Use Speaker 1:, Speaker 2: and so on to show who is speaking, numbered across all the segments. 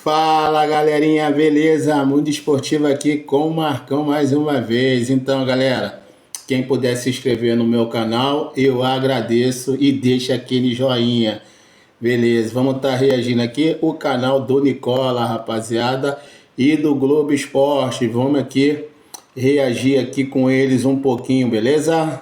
Speaker 1: Fala galerinha, beleza? Mundo Esportivo aqui com o Marcão mais uma vez. Então, galera, quem puder se inscrever no meu canal, eu agradeço e deixa aquele joinha. Beleza, vamos estar reagindo aqui o canal do Nicola, rapaziada, e do Globo Esporte. Vamos aqui reagir aqui com eles um pouquinho, beleza?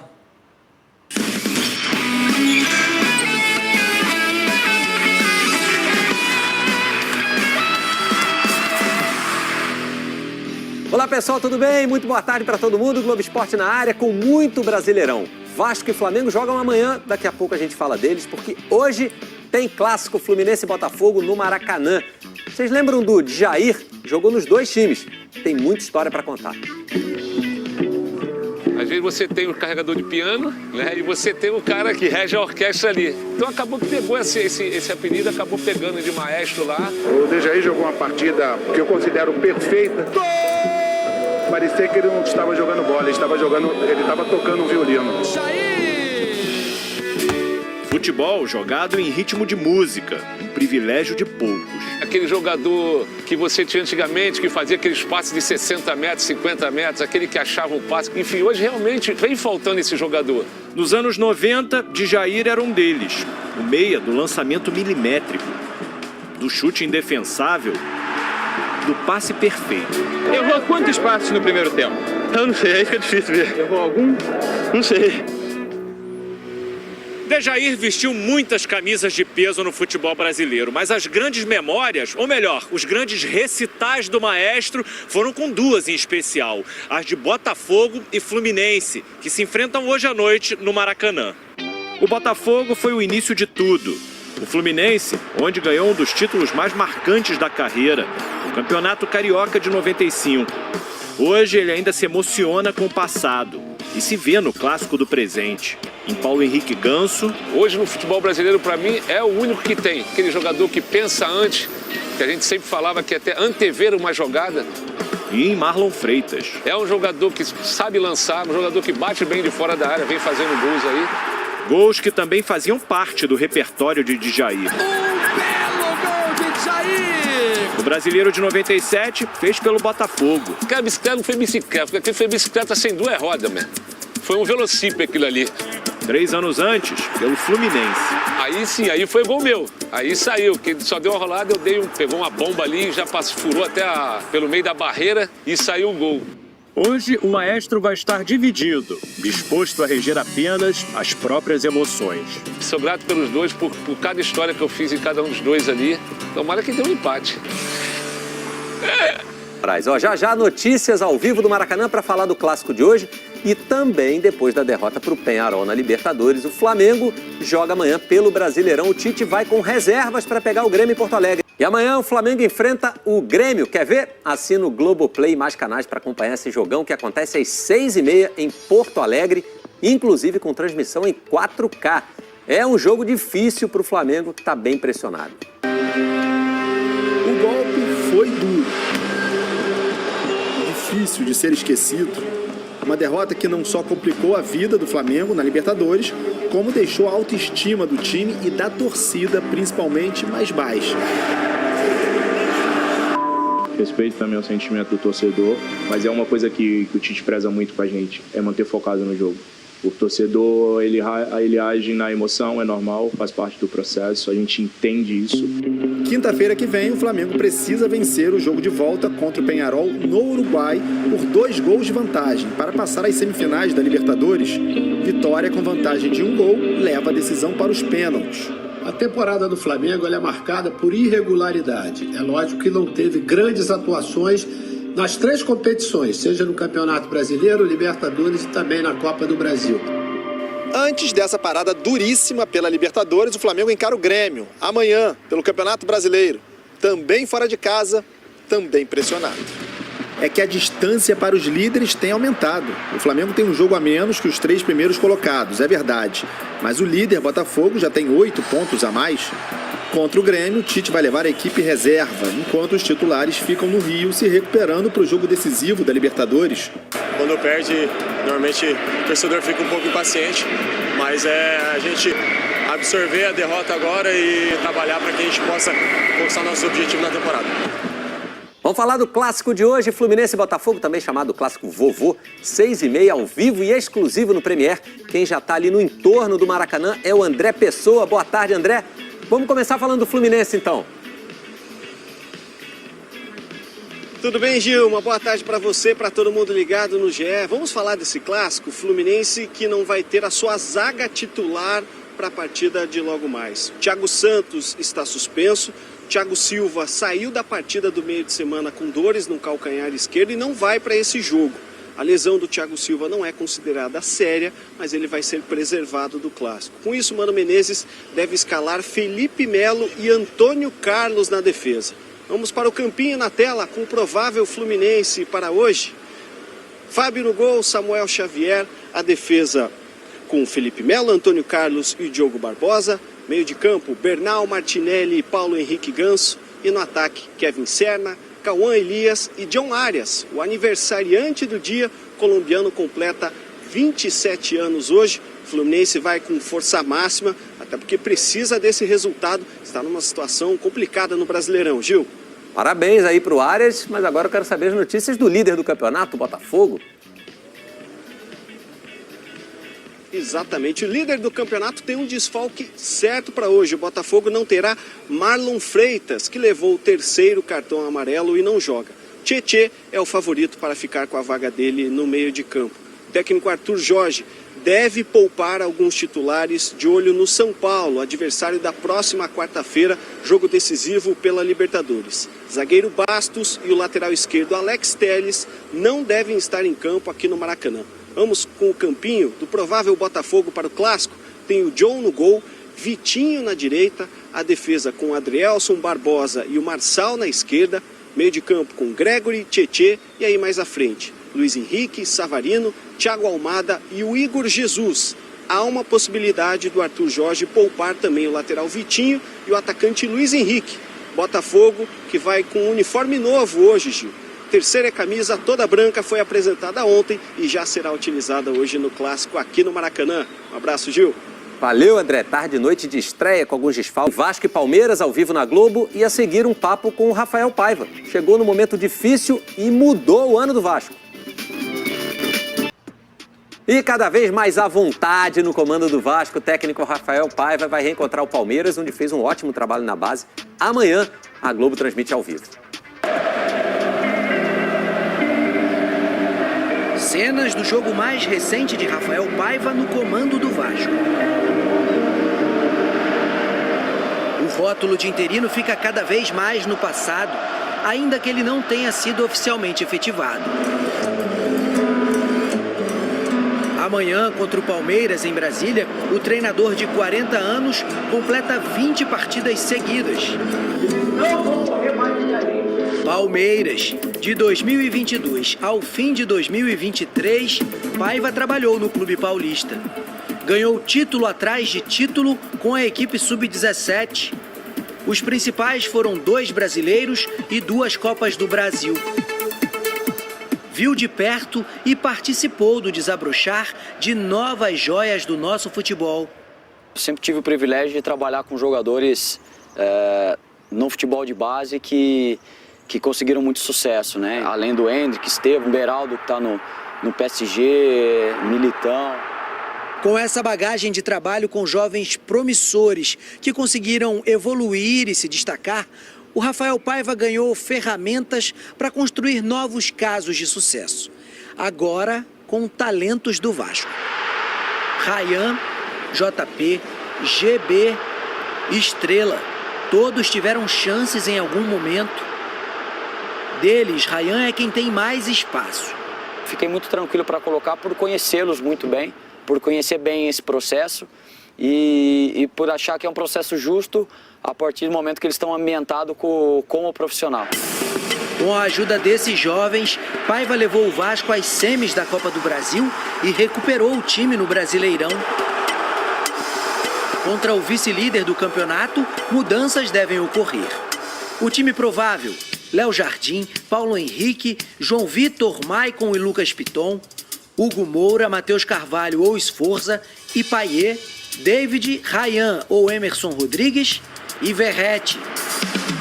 Speaker 2: Olá pessoal, tudo bem? Muito boa tarde para todo mundo. Globo Esporte na área com muito Brasileirão. Vasco e Flamengo jogam amanhã, daqui a pouco a gente fala deles, porque hoje tem clássico Fluminense e Botafogo no Maracanã. Vocês lembram do Djair? Jogou nos dois times. Tem muita história para contar.
Speaker 3: Às vezes você tem o carregador de piano, né? E você tem o cara que rege a orquestra ali. Então acabou que pegou esse apelido, acabou pegando de maestro lá.
Speaker 4: O Djair jogou uma partida que eu considero perfeita. Parecia que ele não estava jogando bola, ele estava tocando um violino.
Speaker 5: Futebol jogado em ritmo de música, um privilégio de poucos.
Speaker 3: Aquele jogador que você tinha antigamente, que fazia aqueles passes de 60 metros, 50 metros, aquele que achava um passe. Enfim, hoje realmente vem faltando esse jogador.
Speaker 5: Nos anos 90, Djair era um deles. O meia do lançamento milimétrico, do chute indefensável, do passe perfeito.
Speaker 6: Errou quantos passes no primeiro tempo? Eu não sei, aí fica difícil ver. Errou algum? Não sei.
Speaker 5: Djair vestiu muitas camisas de peso no futebol brasileiro, mas as grandes memórias, ou melhor, os grandes recitais do maestro foram com duas em especial, as de Botafogo e Fluminense, que se enfrentam hoje à noite no Maracanã. O Botafogo foi o início de tudo. O Fluminense, onde ganhou um dos títulos mais marcantes da carreira, o Campeonato Carioca de 95. Hoje ele ainda se emociona com o passado e se vê no clássico do presente. Em Paulo Henrique Ganso.
Speaker 3: Hoje no futebol brasileiro, para mim, é o único que tem. Aquele jogador que pensa antes, que a gente sempre falava que até antever uma jogada.
Speaker 5: E em Marlon Freitas.
Speaker 3: É um jogador que sabe lançar, um jogador que bate bem de fora da área, vem fazendo gols aí.
Speaker 5: Gols que também faziam parte do repertório de Djair.
Speaker 2: Belo gol de Djair!
Speaker 5: O brasileiro de 97 fez pelo Botafogo.
Speaker 3: Aquela bicicleta não foi bicicleta, porque aquilo foi bicicleta sem duas rodas, mesmo. Foi um velocípede aquilo ali.
Speaker 5: 3 anos antes, pelo Fluminense.
Speaker 3: Aí sim, aí foi gol meu. Aí saiu, que só deu uma rolada, pegou uma bomba ali, já furou até pelo meio da barreira e saiu o gol.
Speaker 5: Hoje o maestro vai estar dividido, disposto a reger apenas as próprias emoções.
Speaker 3: Sou grato pelos dois, por cada história que eu fiz em cada um dos dois ali. Tomara que dê um empate.
Speaker 2: Já notícias ao vivo do Maracanã para falar do clássico de hoje e também depois da derrota para o Peñarol na Libertadores. O Flamengo joga amanhã pelo Brasileirão. O Tite vai com reservas para pegar o Grêmio em Porto Alegre. E amanhã o Flamengo enfrenta o Grêmio. Quer ver? Assina o Globoplay e mais canais para acompanhar esse jogão que acontece às 6h30 em Porto Alegre, inclusive com transmissão em 4K. É um jogo difícil para o Flamengo que está bem pressionado.
Speaker 7: O golpe foi duro. Difícil de ser esquecido. Uma derrota que não só complicou a vida do Flamengo na Libertadores, como deixou a autoestima do time e da torcida, principalmente, mais baixa.
Speaker 8: Respeito também o sentimento do torcedor, mas é uma coisa que o Tite preza muito com a gente, é manter focado no jogo. O torcedor, ele age na emoção, é normal, faz parte do processo, a gente entende isso.
Speaker 7: Quinta-feira que vem, o Flamengo precisa vencer o jogo de volta contra o Peñarol no Uruguai por 2 gols de vantagem. Para passar às semifinais da Libertadores, vitória com vantagem de 1 gol leva a decisão para os pênaltis.
Speaker 9: A temporada do Flamengo é marcada por irregularidade. É lógico que não teve grandes atuações nas 3 competições, seja no Campeonato Brasileiro, Libertadores e também na Copa do Brasil.
Speaker 10: Antes dessa parada duríssima pela Libertadores, o Flamengo encara o Grêmio amanhã pelo Campeonato Brasileiro. Também fora de casa, também pressionado.
Speaker 7: É que a distância para os líderes tem aumentado. O Flamengo tem um jogo a menos que os 3 primeiros colocados, é verdade. Mas o líder, Botafogo, já tem 8 pontos a mais. Contra o Grêmio, Tite vai levar a equipe reserva, enquanto os titulares ficam no Rio se recuperando para o jogo decisivo da Libertadores.
Speaker 10: Quando perde, normalmente o torcedor fica um pouco impaciente, mas a gente
Speaker 5: absorver a derrota agora e trabalhar para que a gente possa conquistar nosso objetivo na temporada.
Speaker 2: Vamos falar do clássico de hoje, Fluminense e Botafogo, também chamado clássico vovô, 6h30 ao vivo e exclusivo no Premier. Quem já está ali no entorno do Maracanã é o André Pessoa. Boa tarde, André. Vamos começar falando do Fluminense, então.
Speaker 11: Tudo bem, Gil? Uma boa tarde para você, para todo mundo ligado no GE. Vamos falar desse clássico, Fluminense que não vai ter a sua zaga titular para a partida de logo mais. Thiago Santos está suspenso. Thiago Silva saiu da partida do meio de semana com dores no calcanhar esquerdo e não vai para esse jogo. A lesão do Thiago Silva não é considerada séria, mas ele vai ser preservado do clássico. Com isso, Mano Menezes deve escalar Felipe Melo e Antônio Carlos na defesa. Vamos para o campinho na tela com o provável Fluminense para hoje. Fábio no gol, Samuel Xavier, a defesa com Felipe Melo, Antônio Carlos e Diogo Barbosa. Meio de campo, Bernal, Martinelli e Paulo Henrique Ganso. E no ataque, Kevin Serna, Cauã Elias e John Arias. O aniversariante do dia, colombiano, completa 27 anos hoje. O Fluminense vai com força máxima, até porque precisa desse resultado. Está numa situação complicada no Brasileirão, Gil.
Speaker 2: Parabéns aí pro Arias, mas agora eu quero saber as notícias do líder do campeonato, Botafogo.
Speaker 11: Exatamente, o líder do campeonato tem um desfalque certo para hoje. O Botafogo não terá Marlon Freitas, que levou o terceiro cartão amarelo e não joga. Tietê é o favorito para ficar com a vaga dele no meio de campo. O técnico Arthur Jorge deve poupar alguns titulares de olho no São Paulo, adversário da próxima quarta-feira, jogo decisivo pela Libertadores. Zagueiro Bastos e o lateral esquerdo Alex Telles não devem estar em campo aqui no Maracanã. Vamos com o campinho do provável Botafogo para o clássico. Tem o John no gol, Vitinho na direita, a defesa com Adrielson Barbosa e o Marçal na esquerda, meio de campo com Gregory, Tietê e aí mais à frente, Luiz Henrique, Savarino, Thiago Almada e o Igor Jesus. Há uma possibilidade do Arthur Jorge poupar também o lateral Vitinho e o atacante Luiz Henrique. Botafogo que vai com um uniforme novo hoje, Gil. Terceira camisa toda branca foi apresentada ontem e já será utilizada hoje no clássico aqui no Maracanã. Um abraço, Gil.
Speaker 2: Valeu, André. Tarde e noite de estreia com alguns desfalques. Vasco e Palmeiras ao vivo na Globo e a seguir um papo com o Rafael Paiva. Chegou no momento difícil e mudou o ano do Vasco. E cada vez mais à vontade no comando do Vasco, o técnico Rafael Paiva vai reencontrar o Palmeiras, onde fez um ótimo trabalho na base. Amanhã, a Globo transmite ao vivo.
Speaker 12: Cenas do jogo mais recente de Rafael Paiva no comando do Vasco. O rótulo de interino fica cada vez mais no passado, ainda que ele não tenha sido oficialmente efetivado. Amanhã, contra o Palmeiras, em Brasília, o treinador de 40 anos completa 20 partidas seguidas. Palmeiras, de 2022 ao fim de 2023, Paiva trabalhou no clube paulista. Ganhou título atrás de título com a equipe sub-17. Os principais foram 2 brasileiros e 2 Copas do Brasil. Viu de perto e participou do desabrochar de novas joias do nosso futebol.
Speaker 13: Eu sempre tive o privilégio de trabalhar com jogadores no futebol de base que conseguiram muito sucesso, né? Além do Hendrick, Estevão, Beraldo, que está no PSG, Militão.
Speaker 12: Com essa bagagem de trabalho com jovens promissores que conseguiram evoluir e se destacar, o Rafael Paiva ganhou ferramentas para construir novos casos de sucesso. Agora, com talentos do Vasco. Ryan, JP, GB, Estrela, todos tiveram chances em algum momento. Deles, Ryan é quem tem mais espaço.
Speaker 13: Fiquei muito tranquilo para colocar por conhecê-los muito bem, por conhecer bem esse processo e por achar que é um processo justo a partir do momento que eles estão ambientados como profissional.
Speaker 12: Com a ajuda desses jovens, Paiva levou o Vasco às semis da Copa do Brasil e recuperou o time no Brasileirão. Contra o vice-líder do campeonato, mudanças devem ocorrer. O time provável: Léo Jardim, Paulo Henrique, João Vitor, Maicon e Lucas Piton, Hugo Moura, Matheus Carvalho ou Sforza e Payet, David, Ryan ou Emerson Rodrigues e Verratti.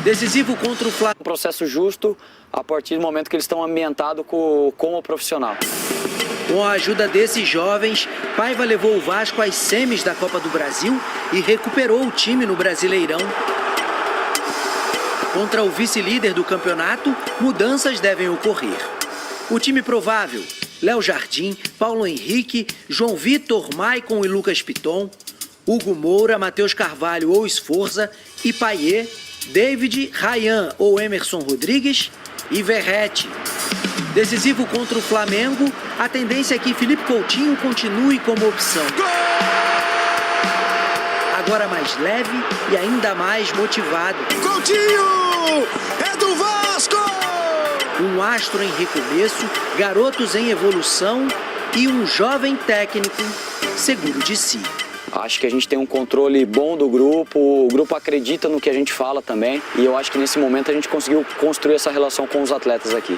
Speaker 12: Decisivo contra o Flamengo.
Speaker 13: Um processo justo a partir do momento que eles estão ambientados como profissional.
Speaker 12: Com a ajuda desses jovens, Paiva levou o Vasco às semis da Copa do Brasil e recuperou o time no Brasileirão. Contra o vice-líder do campeonato, mudanças devem ocorrer. O time provável: Léo Jardim, Paulo Henrique, João Vitor, Maicon e Lucas Piton, Hugo Moura, Matheus Carvalho ou Sforza e Payet, David, Ryan ou Emerson Rodrigues e Verratti. Decisivo contra o Flamengo, a tendência é que Felipe Coutinho continue como opção. Agora mais leve e ainda mais motivado.
Speaker 10: Coutinho! É do Vasco!
Speaker 12: Um astro em recomeço, garotos em evolução e um jovem técnico seguro de si.
Speaker 13: Acho que a gente tem um controle bom do grupo, o grupo acredita no que a gente fala também, e eu acho que nesse momento a gente conseguiu construir essa relação com os atletas aqui.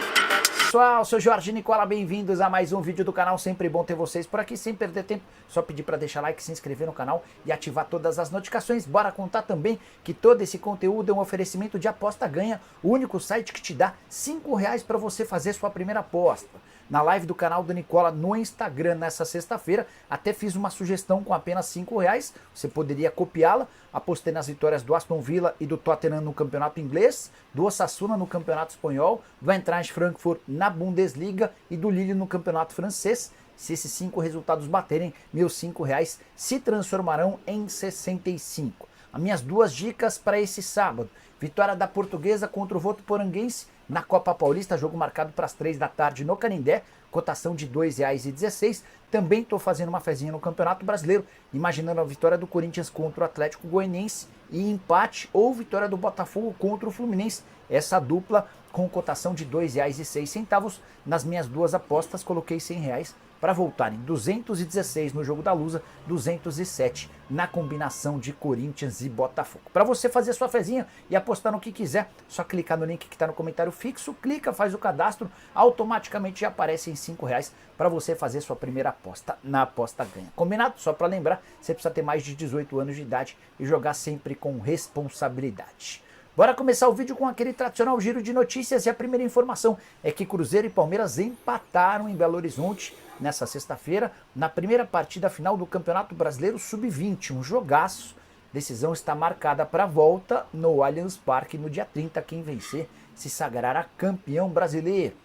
Speaker 14: Pessoal, sou Jorge Nicola, bem-vindos a mais um vídeo do canal, sempre bom ter vocês por aqui, sem perder tempo, só pedir para deixar like, se inscrever no canal e ativar todas as notificações. Bora contar também que todo esse conteúdo é um oferecimento de Aposta Ganha, o único site que te dá R$5 para você fazer sua primeira aposta. Na live do canal do Nicola no Instagram nessa sexta-feira, até fiz uma sugestão com apenas R$5, você poderia copiá-la. Apostei nas vitórias do Aston Villa e do Tottenham no campeonato inglês, do Osasuna no campeonato espanhol, do Eintracht Frankfurt na Bundesliga e do Lille no campeonato francês. Se esses 5 resultados baterem, meus R$5 se transformarão em 65. As minhas 2 dicas para esse sábado: vitória da Portuguesa contra o Votuporanguense na Copa Paulista, jogo marcado para as 3 da tarde no Canindé, cotação de R$2,16. Também estou fazendo uma fezinha no Campeonato Brasileiro, imaginando a vitória do Corinthians contra o Atlético Goianiense e empate ou vitória do Botafogo contra o Fluminense. Essa dupla com cotação de R$2,06. Nas minhas 2 apostas coloquei R$100 para voltarem 216 no jogo da Lusa, 207 na combinação de Corinthians e Botafogo. Para você fazer sua fezinha e apostar no que quiser, só clicar no link que está no comentário fixo, clica, faz o cadastro, automaticamente já aparece em R$5 para você fazer sua primeira aposta na Aposta Ganha. Combinado? Só para lembrar, você precisa ter mais de 18 anos de idade e jogar sempre com responsabilidade. Bora começar o vídeo com aquele tradicional giro de notícias, e a primeira informação é que Cruzeiro e Palmeiras empataram em Belo Horizonte nessa sexta-feira, na primeira partida final do Campeonato Brasileiro Sub-20, um jogaço. Decisão está marcada para a volta no Allianz Parque no dia 30, quem vencer se sagrará campeão brasileiro.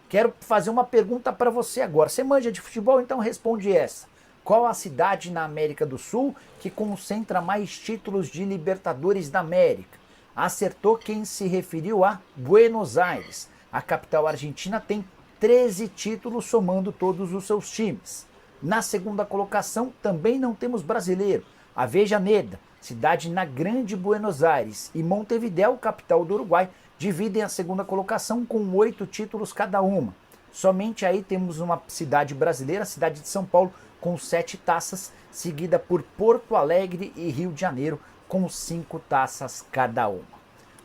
Speaker 14: Quero fazer uma pergunta para você agora, você manja de futebol, então responde essa. Qual a cidade na América do Sul que concentra mais títulos de Libertadores da América? Acertou quem se referiu a Buenos Aires. A capital argentina tem 13 títulos somando todos os seus times. Na segunda colocação também não temos brasileiro. Avejaneda, cidade na Grande Buenos Aires, e Montevidéu, capital do Uruguai, dividem a segunda colocação com 8 títulos cada uma. Somente aí temos uma cidade brasileira, a cidade de São Paulo, com 7 taças, seguida por Porto Alegre e Rio de Janeiro, com 5 taças cada uma.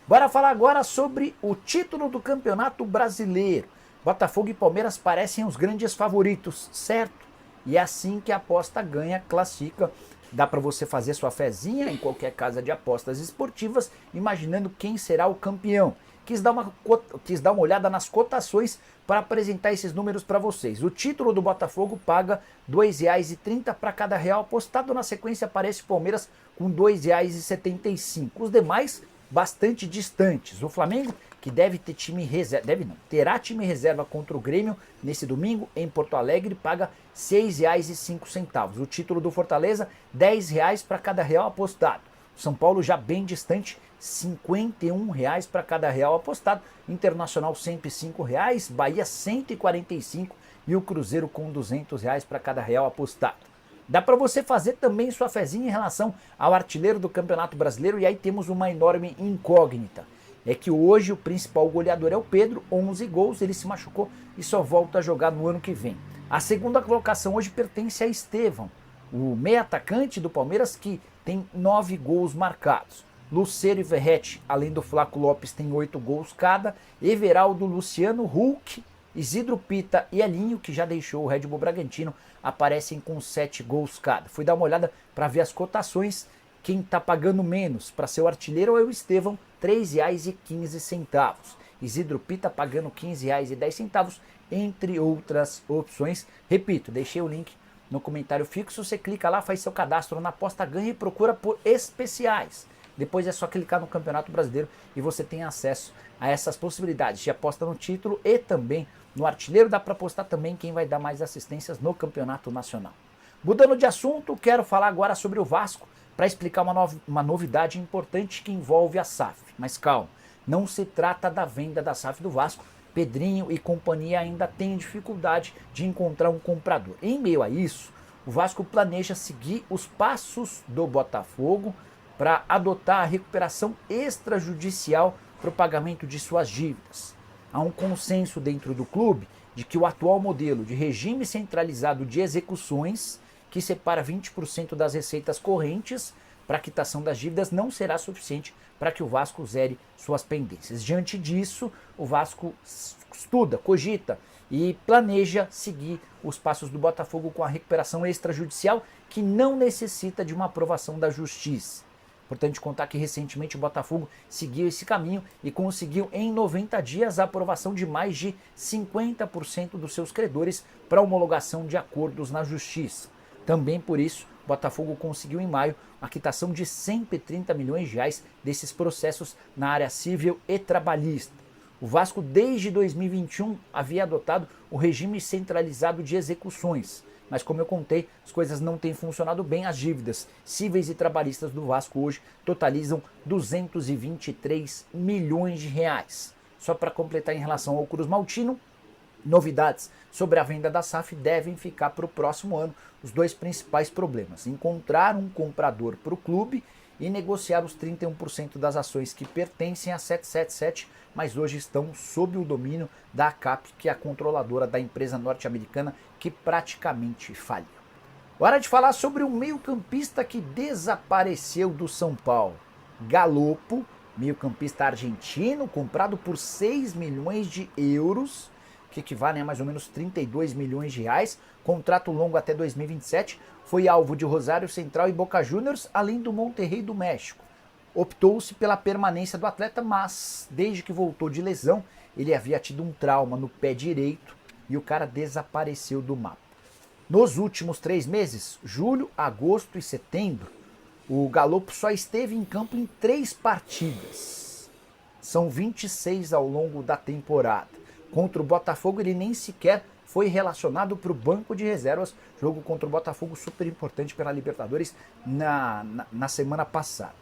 Speaker 14: Bora falar agora sobre o título do Campeonato Brasileiro. Botafogo e Palmeiras parecem os grandes favoritos, certo? E é assim que a Aposta Ganha classifica. Dá para você fazer sua fezinha em qualquer casa de apostas esportivas, imaginando quem será o campeão. Quis dar uma olhada nas cotações para apresentar esses números para vocês. O título do Botafogo paga R$2,30 para cada real apostado. Na sequência aparece o Palmeiras com R$2,75. Os demais bastante distantes. O Flamengo, que deve ter time reserva, terá time reserva contra o Grêmio nesse domingo em Porto Alegre, paga R$6,05. O título do Fortaleza, R$10 para cada real apostado. São Paulo já bem distante, R$51 para cada real apostado. Internacional R$105, Bahia R$145 e o Cruzeiro com R$200 para cada real apostado. Dá para você fazer também sua fezinha em relação ao artilheiro do Campeonato Brasileiro, e aí temos uma enorme incógnita. É que hoje o principal goleador é o Pedro, 11 gols, ele se machucou e só volta a jogar no ano que vem. A segunda colocação hoje pertence a Estevão, o meia atacante do Palmeiras, que tem 9 gols marcados. Lucero e Verratti, além do Flaco Lopes, tem 8 gols cada. Everaldo, Luciano, Hulk Isidro Pita e Elinho, que já deixou o Red Bull Bragantino, aparecem com 7 gols cada. Fui dar uma olhada para ver as cotações. Quem está pagando menos para ser o artilheiro é o Estevão, R$ 3,15. Isidro Pita pagando R$ 15,10, entre outras opções. Repito, deixei o link no comentário fixo. Você clica lá, faz seu cadastro na aposta ganha e procura por especiais. Depois é só clicar no Campeonato Brasileiro e você tem acesso a essas possibilidades de aposta no título e também no artilheiro. Dá para apostar também quem vai dar mais assistências no Campeonato Nacional. Mudando de assunto, quero falar agora sobre o Vasco para explicar uma novidade importante que envolve a SAF. Mas calma, não se trata da venda da SAF do Vasco. Pedrinho e companhia ainda têm dificuldade de encontrar um comprador. Em meio a isso, o Vasco planeja seguir os passos do Botafogo para adotar a recuperação extrajudicial para o pagamento de suas dívidas. Há um consenso dentro do clube de que o atual modelo de regime centralizado de execuções, que separa 20% das receitas correntes para a quitação das dívidas, não será suficiente para que o Vasco zere suas pendências. Diante disso, o Vasco estuda, cogita e planeja seguir os passos do Botafogo com a recuperação extrajudicial, que não necessita de uma aprovação da Justiça. Importante contar que recentemente o Botafogo seguiu esse caminho e conseguiu em 90 dias a aprovação de mais de 50% dos seus credores para homologação de acordos na Justiça. Também por isso, o Botafogo conseguiu em maio a quitação de 130 milhões de reais desses processos na área civil e trabalhista. O Vasco desde 2021 havia adotado o regime centralizado de execuções. Mas como eu contei, as coisas não têm funcionado bem. As dívidas cíveis e trabalhistas do Vasco hoje totalizam 223 milhões de reais. Só para completar em relação ao Cruz Maltino, novidades sobre a venda da SAF devem ficar para o próximo ano. Os dois principais problemas: encontrar um comprador para o clube e negociar os 31% das ações que pertencem à 777, mas hoje estão sob o domínio da ACAP, que é a controladora da empresa norte-americana que praticamente faliu. Hora de falar sobre o meio-campista que desapareceu do São Paulo. Galopo, meio-campista argentino, comprado por 6 milhões de euros, que equivale a mais ou menos 32 milhões de reais, contrato longo até 2027, foi alvo de Rosário Central e Boca Juniors, além do Monterrey do México. Optou-se pela permanência do atleta, mas desde que voltou de lesão, ele havia tido um trauma no pé direito e o cara desapareceu do mapa. Nos últimos 3 meses, julho, agosto e setembro, o Galopo só esteve em campo em 3 partidas. São 26 ao longo da temporada. Contra o Botafogo ele nem sequer foi relacionado para o banco de reservas. Jogo contra o Botafogo super importante pela Libertadores na semana passada.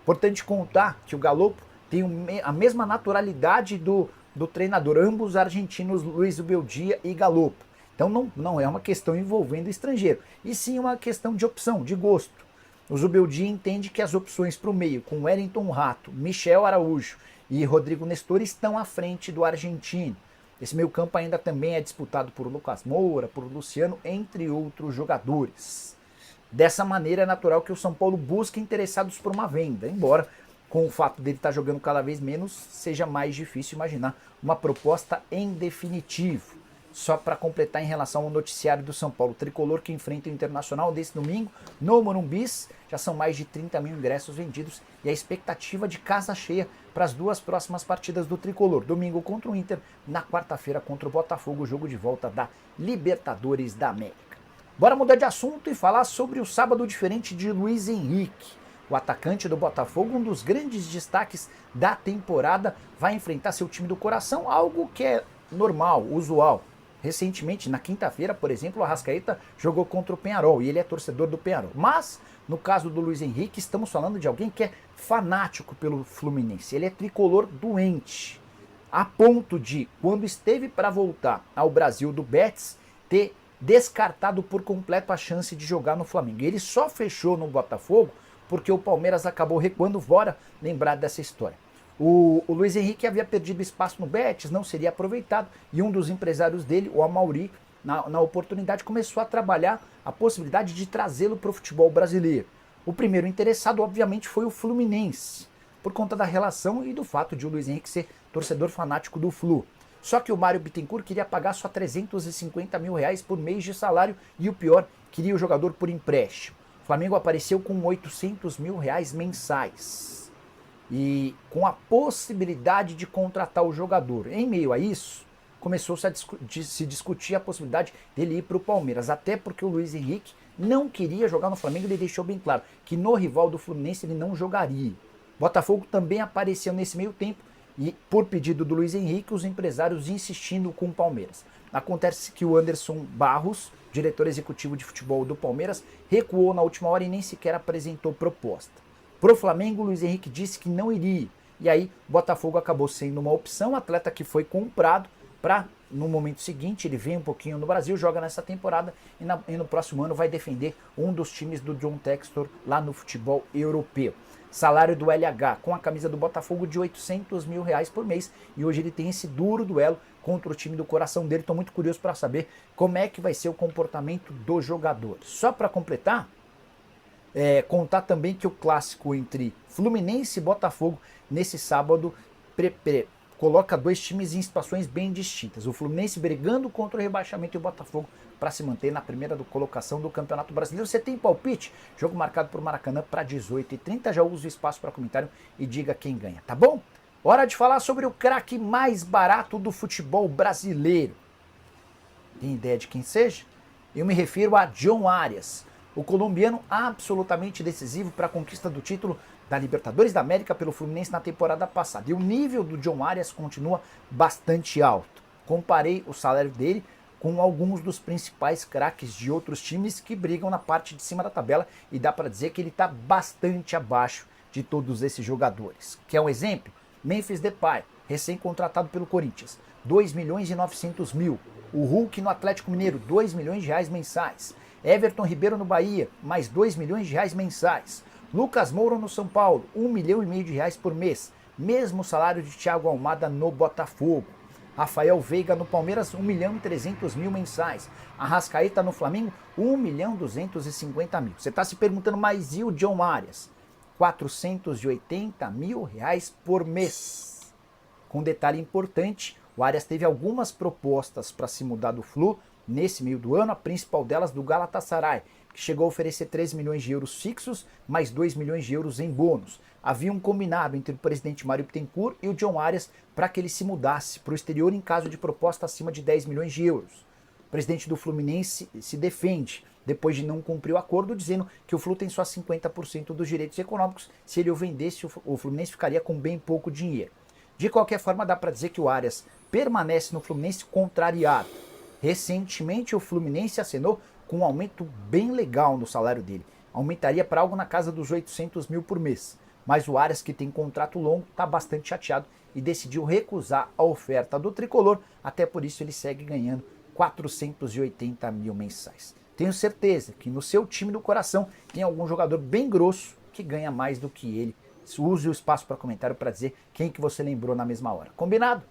Speaker 14: Importante contar que o Galopo tem a mesma naturalidade do treinador, ambos argentinos, Luiz Ubeldia e Galopo. Então não é uma questão envolvendo estrangeiro, e sim uma questão de opção, de gosto. O Zubeldia entende que as opções para o meio, com Wellington Rato, Michel Araújo e Rodrigo Nestor, estão à frente do argentino. Esse meio campo ainda também é disputado por Lucas Moura, por Luciano, entre outros jogadores. Dessa maneira é natural que o São Paulo busque interessados por uma venda, embora com o fato dele estar jogando cada vez menos, seja mais difícil imaginar uma proposta em definitivo. Só para completar em relação ao noticiário do São Paulo, tricolor que enfrenta o Internacional desse domingo no Morumbi, já são mais de 30 mil ingressos vendidos e a expectativa de casa cheia para as 2 próximas partidas do tricolor. Domingo contra o Inter, na quarta-feira contra o Botafogo, jogo de volta da Libertadores da América. Bora mudar de assunto e falar sobre o sábado diferente de Luiz Henrique. O atacante do Botafogo, um dos grandes destaques da temporada, vai enfrentar seu time do coração, algo que é normal, usual. Recentemente, na quinta-feira, por exemplo, o Arrascaeta jogou contra o Peñarol e ele é torcedor do Peñarol. Mas, no caso do Luiz Henrique, estamos falando de alguém que é fanático pelo Fluminense. Ele é tricolor doente, a ponto de, quando esteve para voltar ao Brasil do Betis, ter descartado por completo a chance de jogar no Flamengo. E ele só fechou no Botafogo porque o Palmeiras acabou recuando. Bora lembrar dessa história. O Luiz Henrique havia perdido espaço no Betis, não seria aproveitado, e um dos empresários dele, o Amauri, na oportunidade começou a trabalhar a possibilidade de trazê-lo para o futebol brasileiro. O primeiro interessado, obviamente, foi o Fluminense, por conta da relação e do fato de o Luiz Henrique ser torcedor fanático do Flu. Só que o Mário Bittencourt queria pagar só 350 mil reais por mês de salário e o pior, queria o jogador por empréstimo. O Flamengo apareceu com 800 mil reais mensais e com a possibilidade de contratar o jogador. Em meio a isso, começou-se a se discutir a possibilidade dele ir para o Palmeiras, até porque o Luiz Henrique não queria jogar no Flamengo, ele deixou bem claro que no rival do Fluminense ele não jogaria. Botafogo também apareceu nesse meio tempo e, por pedido do Luiz Henrique, os empresários insistindo com o Palmeiras. Acontece que o Anderson Barros, diretor executivo de futebol do Palmeiras, recuou na última hora e nem sequer apresentou proposta. Pro Flamengo, o Luiz Henrique disse que não iria. E aí, Botafogo acabou sendo uma opção, atleta que foi comprado para, no momento seguinte, ele vem um pouquinho no Brasil, joga nessa temporada e no próximo ano vai defender um dos times do John Textor lá no futebol europeu. Salário do LH com a camisa do Botafogo de 800 mil reais por mês e hoje ele tem esse duro duelo contra o time do coração dele. Estou muito curioso para saber como é que vai ser o comportamento do jogador. Só para completar, contar também que o clássico entre Fluminense e Botafogo nesse sábado coloca dois times em situações bem distintas. O Fluminense brigando contra o rebaixamento e o Botafogo para se manter na primeira colocação do Campeonato Brasileiro. Você tem palpite? Jogo marcado por Maracanã para 18h30. Já usa o espaço para comentário e diga quem ganha, tá bom? Hora de falar sobre o craque mais barato do futebol brasileiro. Tem ideia de quem seja? Eu me refiro a John Arias, o colombiano absolutamente decisivo para a conquista do título da Libertadores da América pelo Fluminense na temporada passada. E o nível do John Arias continua bastante alto. Comparei o salário dele com alguns dos principais craques de outros times que brigam na parte de cima da tabela e dá para dizer que ele está bastante abaixo de todos esses jogadores. Quer um exemplo? Memphis Depay, recém-contratado pelo Corinthians, 2 milhões e 900 mil. O Hulk no Atlético Mineiro, 2 milhões de reais mensais. Everton Ribeiro no Bahia, mais 2 milhões de reais mensais. Lucas Moura no São Paulo, 1,5 milhão de reais por mês. Mesmo salário de Thiago Almada no Botafogo. Rafael Veiga no Palmeiras, 1 milhão e 300 mil mensais. Arrascaeta no Flamengo, 1 milhão e 250 mil. Você está se perguntando, mas e o John Arias? 480 mil reais por mês. Com detalhe importante, o Arias teve algumas propostas para se mudar do Flu nesse meio do ano, a principal delas do Galatasaray, que chegou a oferecer 3 milhões de euros fixos, mais 2 milhões de euros em bônus. Havia um combinado entre o presidente Mário Bittencourt e o John Arias para que ele se mudasse para o exterior em caso de proposta acima de 10 milhões de euros. O presidente do Fluminense se defende, depois de não cumprir o acordo, dizendo que o Flu tem só 50% dos direitos econômicos. Se ele o vendesse, o Fluminense ficaria com bem pouco dinheiro. De qualquer forma, dá para dizer que o Arias permanece no Fluminense contrariado. Recentemente, o Fluminense acenou com um aumento bem legal no salário dele. Aumentaria para algo na casa dos 800 mil por mês. Mas o Arias, que tem contrato longo, está bastante chateado e decidiu recusar a oferta do tricolor. Até por isso ele segue ganhando 480 mil mensais. Tenho certeza que no seu time do coração tem algum jogador bem grosso que ganha mais do que ele. Use o espaço para comentário para dizer quem que você lembrou na mesma hora. Combinado?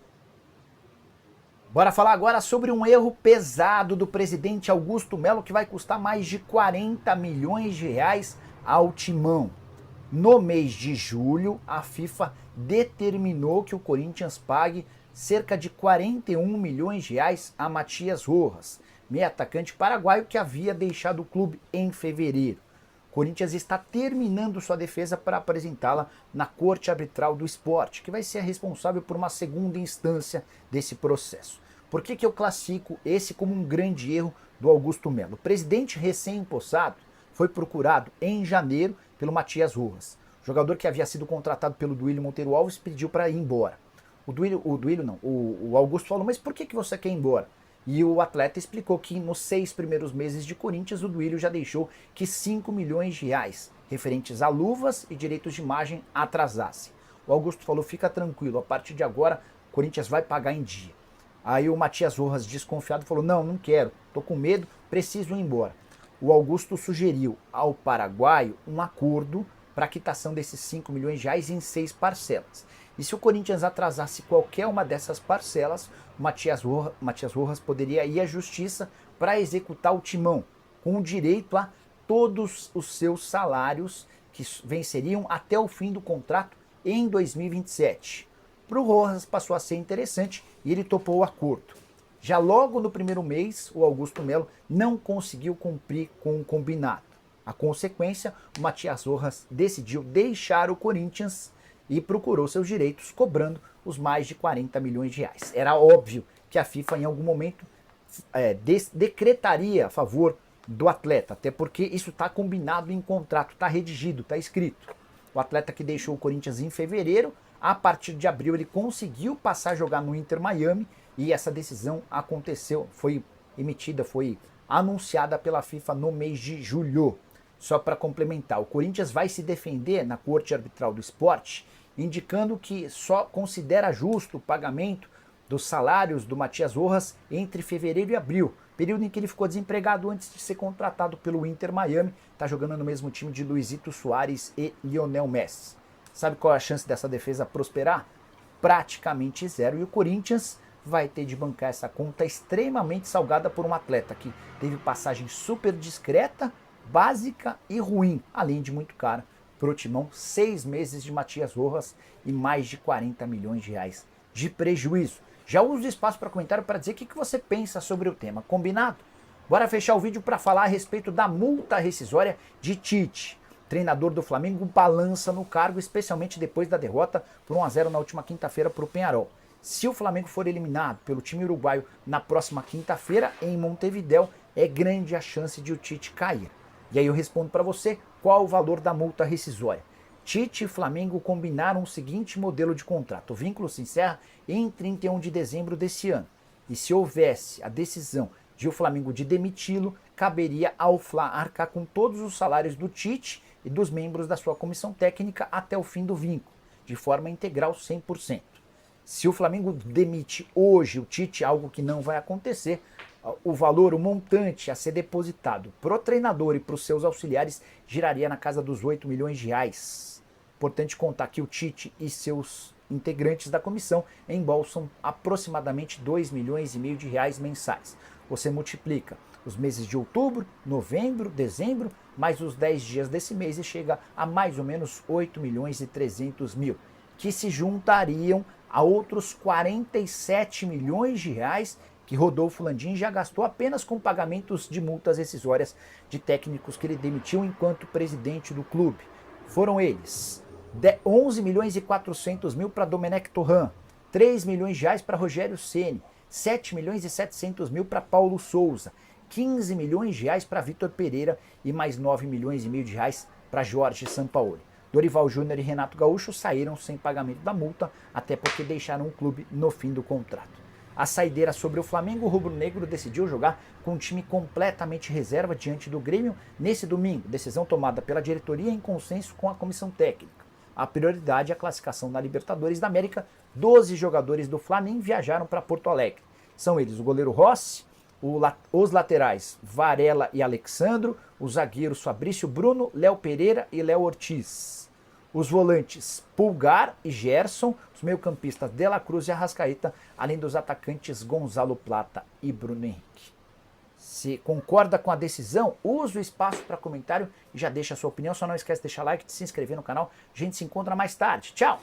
Speaker 14: Bora falar agora sobre um erro pesado do presidente Augusto Melo que vai custar mais de 40 milhões de reais ao Timão. No mês de julho, a FIFA determinou que o Corinthians pague cerca de 41 milhões de reais a Matias Rojas, meio atacante paraguaio que havia deixado o clube em fevereiro. O Corinthians está terminando sua defesa para apresentá-la na Corte Arbitral do Esporte, que vai ser responsável por uma segunda instância desse processo. Por que eu classifico esse como um grande erro do Augusto Melo? O presidente recém-empossado foi procurado em janeiro pelo Matias Rojas. O jogador que havia sido contratado pelo Duílio Monteiro Alves pediu para ir embora. O Augusto falou, mas por que você quer ir embora? E o atleta explicou que nos 6 primeiros meses de Corinthians, o Duílio já deixou que 5 milhões de reais, referentes a luvas e direitos de imagem, atrasassem. O Augusto falou, fica tranquilo, a partir de agora, o Corinthians vai pagar em dia. Aí o Matias Rojas, desconfiado, falou, não quero, tô com medo, preciso ir embora. O Augusto sugeriu ao paraguaio um acordo para a quitação desses 5 milhões de reais em 6 parcelas. E se o Corinthians atrasasse qualquer uma dessas parcelas, o Matias Rojas poderia ir à justiça para executar o Timão, com direito a todos os seus salários que venceriam até o fim do contrato em 2027. para o Rojas passou a ser interessante e ele topou o acordo. Já logo no primeiro mês, o Augusto Melo não conseguiu cumprir com o combinado. A consequência, o Matias Rojas decidiu deixar o Corinthians e procurou seus direitos, cobrando os mais de 40 milhões de reais. Era óbvio que a FIFA em algum momento decretaria a favor do atleta, até porque isso está combinado em contrato, está redigido, está escrito. O atleta que deixou o Corinthians em fevereiro, a partir de abril ele conseguiu passar a jogar no Inter Miami e essa decisão aconteceu, foi emitida, foi anunciada pela FIFA no mês de julho. Só para complementar, o Corinthians vai se defender na Corte Arbitral do Esporte, indicando que só considera justo o pagamento dos salários do Matias Rojas entre fevereiro e abril, período em que ele ficou desempregado antes de ser contratado pelo Inter Miami, está jogando no mesmo time de Luizito Soares e Lionel Messi. Sabe qual é a chance dessa defesa prosperar? Praticamente zero, e o Corinthians vai ter de bancar essa conta extremamente salgada por um atleta que teve passagem super discreta, básica e ruim, além de muito cara para o Timão, 6 meses de Matias Rojas e mais de 40 milhões de reais de prejuízo. Já uso o espaço para comentário para dizer o que você pensa sobre o tema, combinado? Bora fechar o vídeo para falar a respeito da multa rescisória de Tite. Treinador do Flamengo balança no cargo, especialmente depois da derrota por 1-0 na última quinta-feira para o Peñarol. Se o Flamengo for eliminado pelo time uruguaio na próxima quinta-feira em Montevidéu, é grande a chance de o Tite cair. E aí eu respondo para você qual o valor da multa rescisória. Tite e Flamengo combinaram o seguinte modelo de contrato. O vínculo se encerra em 31 de dezembro desse ano. E se houvesse a decisão de o Flamengo de demiti-lo, caberia ao Fla arcar com todos os salários do Tite e dos membros da sua comissão técnica até o fim do vínculo, de forma integral 100%. Se o Flamengo demite hoje o Tite, algo que não vai acontecer, o valor, o montante a ser depositado pro treinador e para os seus auxiliares giraria na casa dos 8 milhões de reais. Importante contar que o Tite e seus integrantes da comissão embolsam aproximadamente 2 milhões e meio de reais mensais. Você multiplica os meses de outubro, novembro, dezembro, mais os 10 dias desse mês e chega a mais ou menos 8 milhões e 300 mil, que se juntariam a outros 47 milhões de reais que Rodolfo Landim já gastou apenas com pagamentos de multas rescisórias de técnicos que ele demitiu enquanto presidente do clube. Foram eles: 11 milhões e 400 mil para Domenech Torrent, 3 milhões de reais para Rogério Ceni, 7 milhões e 700 mil para Paulo Souza, 15 milhões de reais para Vitor Pereira e mais 9 milhões e meio de reais para Jorge Sampaoli. Dorival Júnior e Renato Gaúcho saíram sem pagamento da multa, até porque deixaram o clube no fim do contrato. A saideira sobre o Flamengo, o rubro-negro decidiu jogar com um time completamente reserva diante do Grêmio nesse domingo, decisão tomada pela diretoria em consenso com a comissão técnica. A prioridade é a classificação na Libertadores da América. 12 jogadores do Flamengo viajaram para Porto Alegre. São eles o goleiro Rossi, os laterais Varela e Alexandro, os zagueiros Fabrício Bruno, Léo Pereira e Léo Ortiz. Os volantes Pulgar e Gerson, os meio-campistas De La Cruz e Arrascaeta, além dos atacantes Gonzalo Plata e Bruno Henrique. Se concorda com a decisão, use o espaço para comentário e já deixa a sua opinião. Só não esquece de deixar like e de se inscrever no canal. A gente se encontra mais tarde. Tchau!